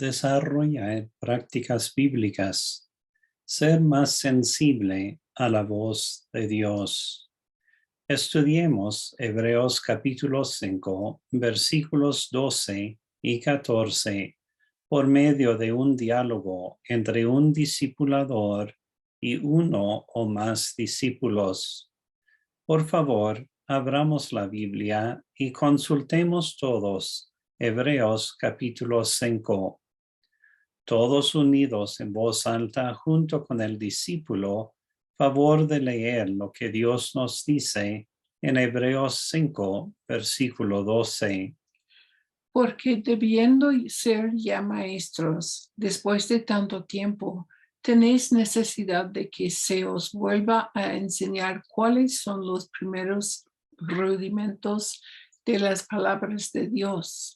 Desarrollar prácticas bíblicas. Ser más sensible a la voz de Dios. Estudiemos Hebreos capítulo 5, versículos 12 y 14, por medio de un diálogo entre un discipulador y uno o más discípulos. Por favor, abramos la Biblia y consultemos todos Hebreos capítulo 5. Todos unidos en voz alta junto con el discípulo, favor de leer lo que Dios nos dice en Hebreos 5, versículo 12. Porque debiendo ser ya maestros, después de tanto tiempo, tenéis necesidad de que se os vuelva a enseñar cuáles son los primeros rudimentos de las palabras de Dios.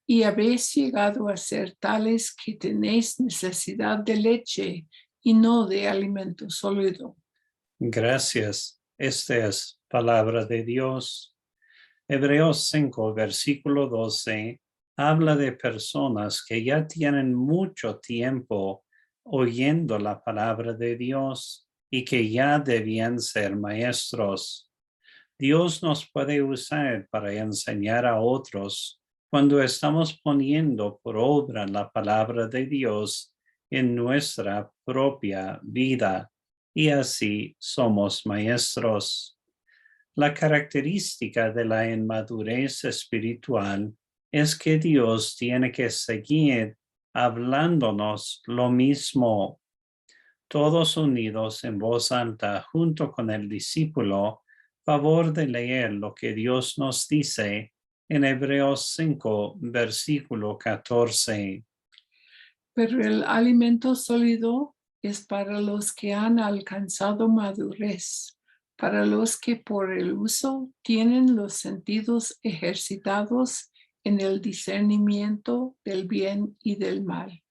Y habéis llegado a ser tales que tenéis necesidad de leche y no de alimento sólido. Gracias. Esta es palabra de Dios. Hebreos 5, versículo 12, habla de personas que ya tienen mucho tiempo oyendo la palabra de Dios y que ya debían ser maestros. Dios nos puede usar para enseñar a otros cuando estamos poniendo por obra la palabra de Dios en nuestra propia vida, y así somos maestros. La característica de la inmadurez espiritual es que Dios tiene que seguir hablándonos lo mismo. Todos unidos en voz alta junto con el discípulo, favor de leer lo que Dios nos dice en Hebreos 5, versículo 14. Pero el alimento sólido es para los que han alcanzado madurez, para los que por el uso tienen los sentidos ejercitados en el discernimiento del bien y del mal.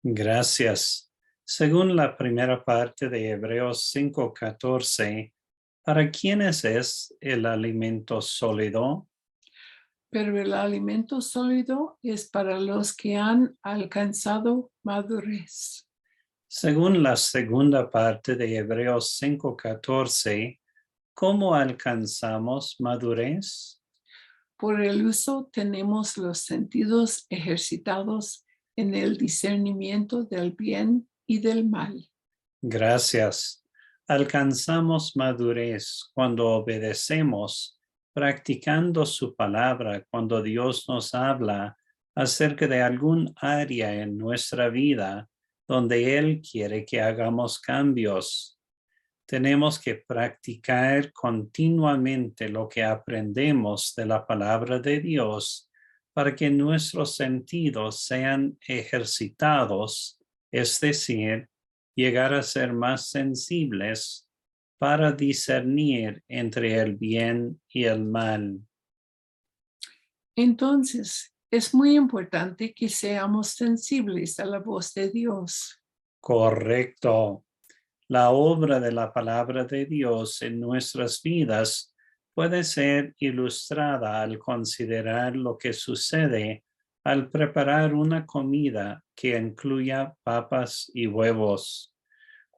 Gracias. Según la primera parte de Hebreos 5:14, ¿para quiénes es el alimento sólido? Pero el alimento sólido es para los que han alcanzado madurez. Según la segunda parte de Hebreos 5:14, ¿cómo alcanzamos madurez? Por el uso tenemos los sentidos ejercitados en el discernimiento del bien y del mal. Gracias. Alcanzamos madurez cuando obedecemos, practicando su palabra cuando Dios nos habla acerca de algún área en nuestra vida donde Él quiere que hagamos cambios. Tenemos que practicar continuamente lo que aprendemos de la palabra de Dios para que nuestros sentidos sean ejercitados, es decir, llegar a ser más sensibles para discernir entre el bien y el mal. Entonces, es muy importante que seamos sensibles a la voz de Dios. Correcto. La obra de la palabra de Dios en nuestras vidas puede ser ilustrada al considerar lo que sucede al preparar una comida que incluya papas y huevos.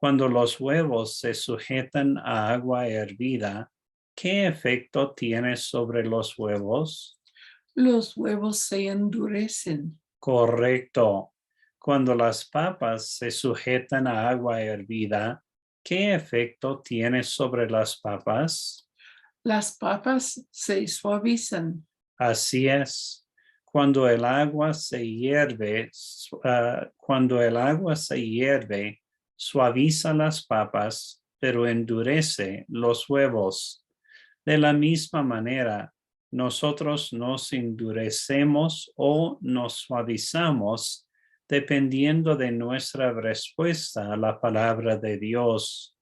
Cuando los huevos se sujetan a agua hervida, ¿qué efecto tiene sobre los huevos? Los huevos se endurecen. Correcto. Cuando las papas se sujetan a agua hervida, ¿qué efecto tiene sobre las papas? Las papas se suavizan. Así es. Cuando el agua se hierve, suaviza las papas, pero endurece los huevos. De la misma manera, nosotros nos endurecemos o nos suavizamos dependiendo de nuestra respuesta a la palabra de Dios.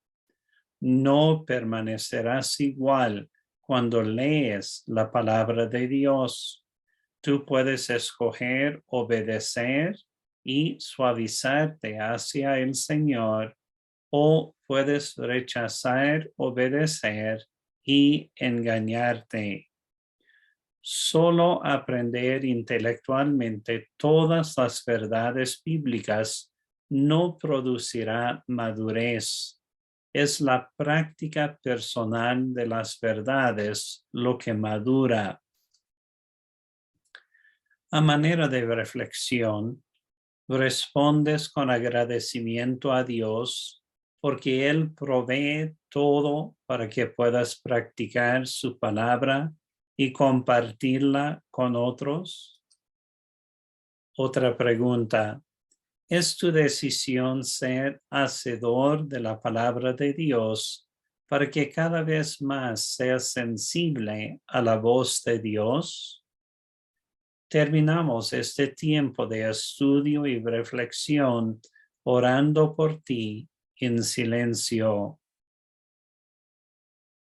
No permanecerás igual cuando lees la palabra de Dios. Tú puedes escoger obedecer y suavizarte hacia el Señor, o puedes rechazar obedecer y engañarte. Solo aprender intelectualmente todas las verdades bíblicas no producirá madurez. Es la práctica personal de las verdades lo que madura. A manera de reflexión, respondes con agradecimiento a Dios porque Él provee todo para que puedas practicar su palabra y compartirla con otros. Otra pregunta. ¿Es tu decisión ser hacedor de la palabra de Dios para que cada vez más seas sensible a la voz de Dios? Terminamos este tiempo de estudio y reflexión orando por ti en silencio.